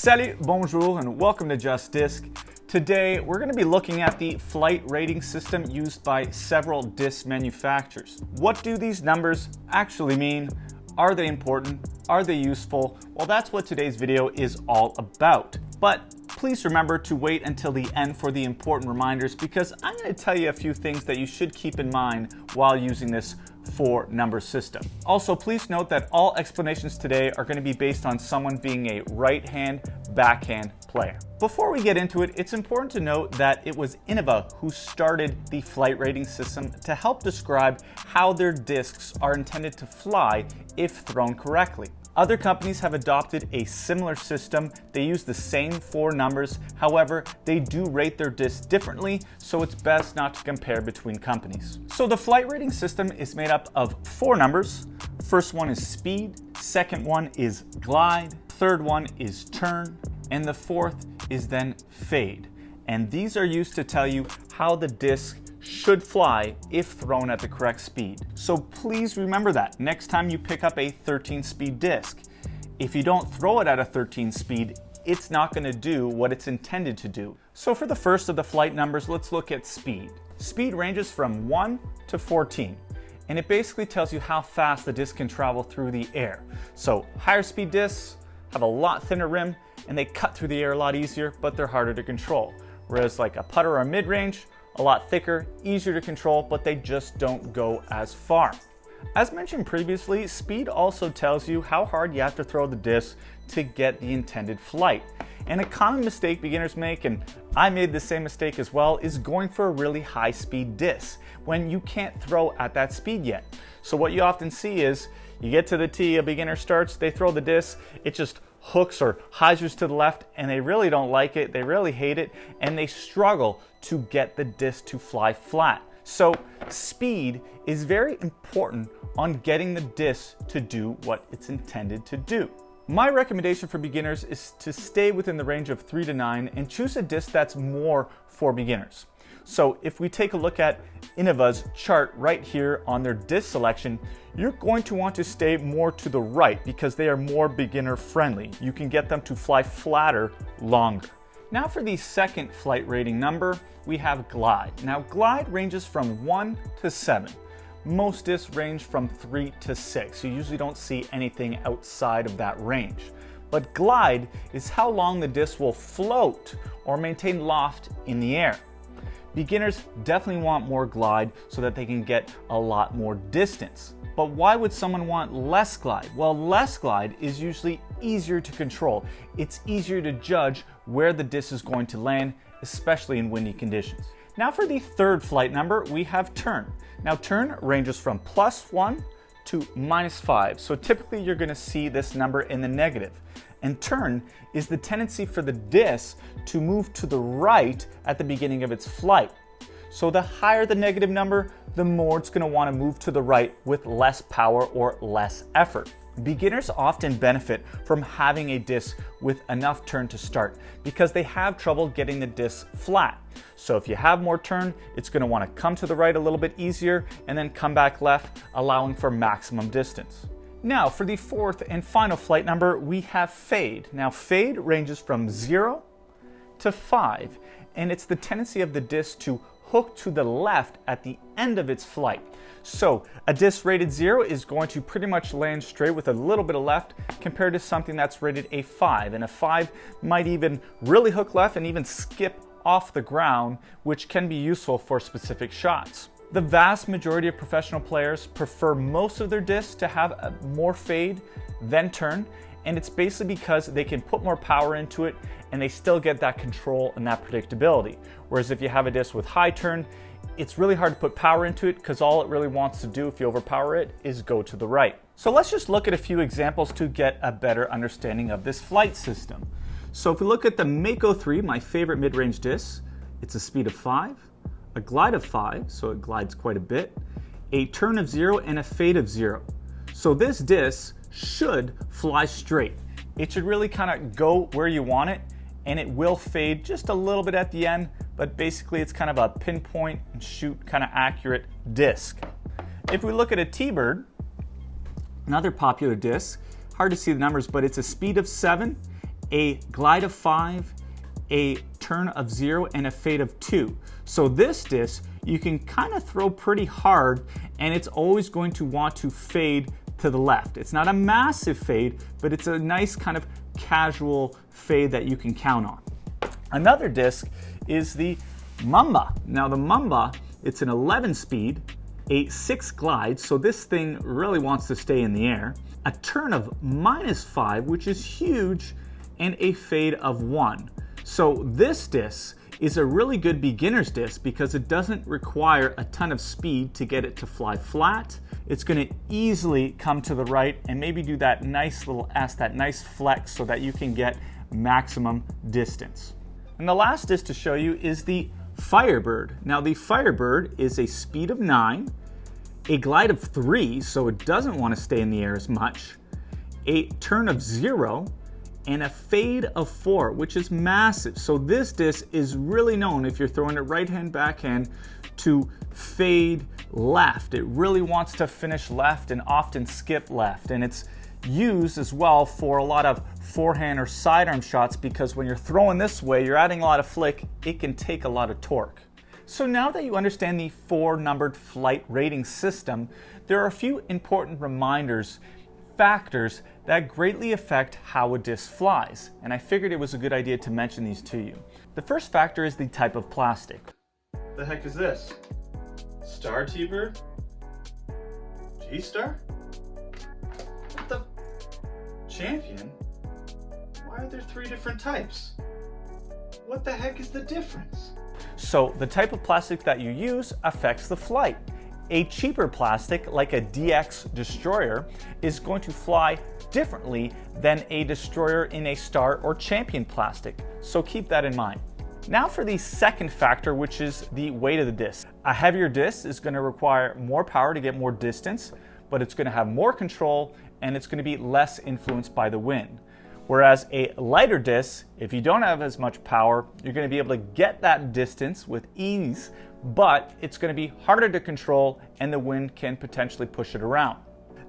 Salut, bonjour, and welcome to Just Disc. Today, we're going to be looking at the flight rating system used by several disc manufacturers. What do these numbers actually mean? Are they important? Are they useful? Well, that's what today's video is all about. But please remember to wait until the end for the important reminders, because I'm going to tell you a few things that you should keep in mind while using this four-number system. Also, please note that all explanations today are going to be based on someone being a right-hand, backhand player. Before we get into it, it's important to note that it was INNOVA who started the flight rating system to help describe how their discs are intended to fly if thrown correctly. Other companies have adopted a similar system. They use the same four numbers. However, they do rate their discs differently, so it's best not to compare between companies. So the flight rating system is made up of four numbers. First one is speed, second one is glide, third one is turn, and the fourth is then fade. And these are used to tell you how the disc should fly if thrown at the correct speed. So please remember that next time you pick up a 13 speed disc. If you don't throw it at a 13 speed, it's not going to do what it's intended to do. So for the first of the flight numbers, let's look at speed. Speed ranges from 1 to 14, and it basically tells you how fast the disc can travel through the air. So higher speed discs have a lot thinner rim, and they cut through the air a lot easier, but they're harder to control. Whereas like a putter or mid-range, a lot thicker, easier to control, but they just don't go as far. As mentioned previously, speed also tells you how hard you have to throw the disc to get the intended flight. And a common mistake beginners make, and I made the same mistake as well, is going for a really high speed disc when you can't throw at that speed yet. So what you often see is you get to the tee, a beginner starts, they throw the disc, it just hooks or hyzers to the left, and they really don't like it, they really hate it, and they struggle to get the disc to fly flat. So speed is very important on getting the disc to do what it's intended to do. My recommendation for beginners is to stay within the range of 3 to 9 and choose a disc that's more for beginners. So if we take a look at INNOVA's chart right here on their disc selection, you're going to want to stay more to the right because they are more beginner friendly. You can get them to fly flatter longer. Now for the second flight rating number, we have glide. Now glide ranges from 1 to 7. Most discs range from 3 to 6. You usually don't see anything outside of that range. But glide is how long the disc will float or maintain loft in the air. Beginners definitely want more glide so that they can get a lot more distance. But why would someone want less glide? Well, less glide is usually easier to control. It's easier to judge where the disc is going to land, especially in windy conditions. Now for the third flight number, we have turn. Now turn ranges from +1 to -5. So typically you're going to see this number in the negative. And turn is the tendency for the disc to move to the right at the beginning of its flight. So the higher the negative number, the more it's going to want to move to the right with less power or less effort. Beginners often benefit from having a disc with enough turn to start because they have trouble getting the disc flat. So if you have more turn, it's going to want to come to the right a little bit easier and then come back left, allowing for maximum distance. Now for the fourth and final flight number, we have fade. Now fade ranges from 0 to 5, and it's the tendency of the disc to hook to the left at the end of its flight. So a disc rated 0 is going to pretty much land straight with a little bit of left compared to something that's rated a 5. And a 5 might even really hook left and even skip off the ground, which can be useful for specific shots. The vast majority of professional players prefer most of their discs to have more fade than turn, and it's basically because they can put more power into it and they still get that control and that predictability. Whereas if you have a disc with high turn, it's really hard to put power into it because all it really wants to do if you overpower it is go to the right. So let's just look at a few examples to get a better understanding of this flight system. So if we look at the Mako III, my favorite mid-range disc, it's a speed of 5, a glide of 5, so it glides quite a bit, a turn of 0, and a fade of 0. So this disc should fly straight. It should really kind of go where you want it, and it will fade just a little bit at the end, but basically it's kind of a pinpoint and shoot kind of accurate disc. If we look at a TBird, another popular disc, hard to see the numbers, but it's a speed of 7 a glide of 5, a turn of 0, and a fade of 2. So this disc you can kind of throw pretty hard, and it's always going to want to fade to the left. It's not a massive fade, but it's a nice kind of casual fade that you can count on. Another disc is the MAMBA. Now the MAMBA, it's an 11 speed, a 6 glide, so this thing really wants to stay in the air, a turn of -5, which is huge, and a fade of 1. So this disc is a really good beginner's disc because it doesn't require a ton of speed to get it to fly flat. It's going to easily come to the right and maybe do that nice little S, that nice flex, so that you can get maximum distance. And the last disc to show you is the FIREBIRD. Now the FIREBIRD is a speed of 9, a glide of 3, so it doesn't want to stay in the air as much, a turn of 0, and a fade of 4, which is massive. So this disc is really known, if you're throwing it right hand, backhand, to fade left. It really wants to finish left and often skip left. And it's used as well for a lot of forehand or sidearm shots, because when you're throwing this way, you're adding a lot of flick, it can take a lot of torque. So now that you understand the 4-numbered flight rating system, there are a few important factors that greatly affect how a disc flies, and I figured it was a good idea to mention these to you. The first factor is the type of plastic. The heck is this? Star TBird? G-Star? What the? Champion? Why are there 3 different types? What the heck is the difference? So the type of plastic that you use affects the flight. A cheaper plastic, like a DX destroyer, is going to fly differently than a destroyer in a Star or Champion plastic, so keep that in mind. Now for the second factor, which is the weight of the disc. A heavier disc is going to require more power to get more distance, but it's going to have more control and it's going to be less influenced by the wind. Whereas a lighter disc, if you don't have as much power, you're going to be able to get that distance with ease, but it's going to be harder to control and the wind can potentially push it around.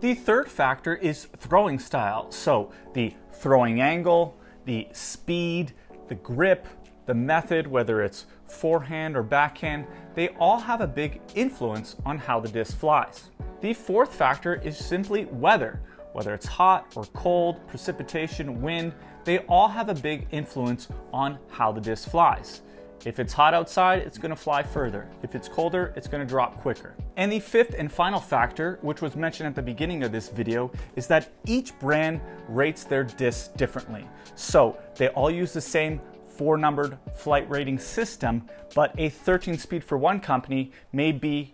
The third factor is throwing style. So the throwing angle, the speed, the grip, the method, whether it's forehand or backhand, they all have a big influence on how the disc flies. The fourth factor is simply weather. Whether it's hot or cold, precipitation, wind, they all have a big influence on how the disc flies. If it's hot outside, it's going to fly further. If it's colder, it's going to drop quicker. And the fifth and final factor, which was mentioned at the beginning of this video, is that each brand rates their discs differently. So they all use the same 4-numbered flight rating system, but a 13 speed for one company may be,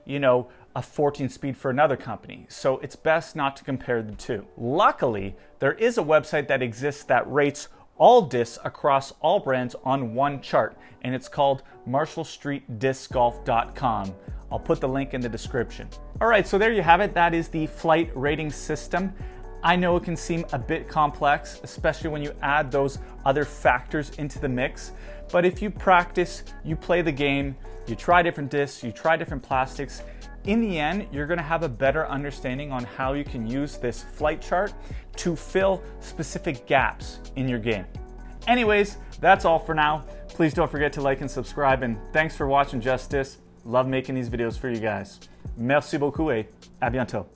a 14 speed for another company. So it's best not to compare the two. Luckily, there is a website that exists that rates all discs across all brands on one chart, and it's called MarshallStreetDiscGolf.com. I'll put the link in the description. All right, so there you have it. That is the flight rating system. I know it can seem a bit complex, especially when you add those other factors into the mix, but if you practice, you play the game, you try different discs, you try different plastics, in the end, you're going to have a better understanding on how you can use this flight chart to fill specific gaps in your game. Anyways, that's all for now. Please don't forget to like and subscribe, and thanks for watching Just Disc. Love making these videos for you guys. Merci beaucoup et à bientôt.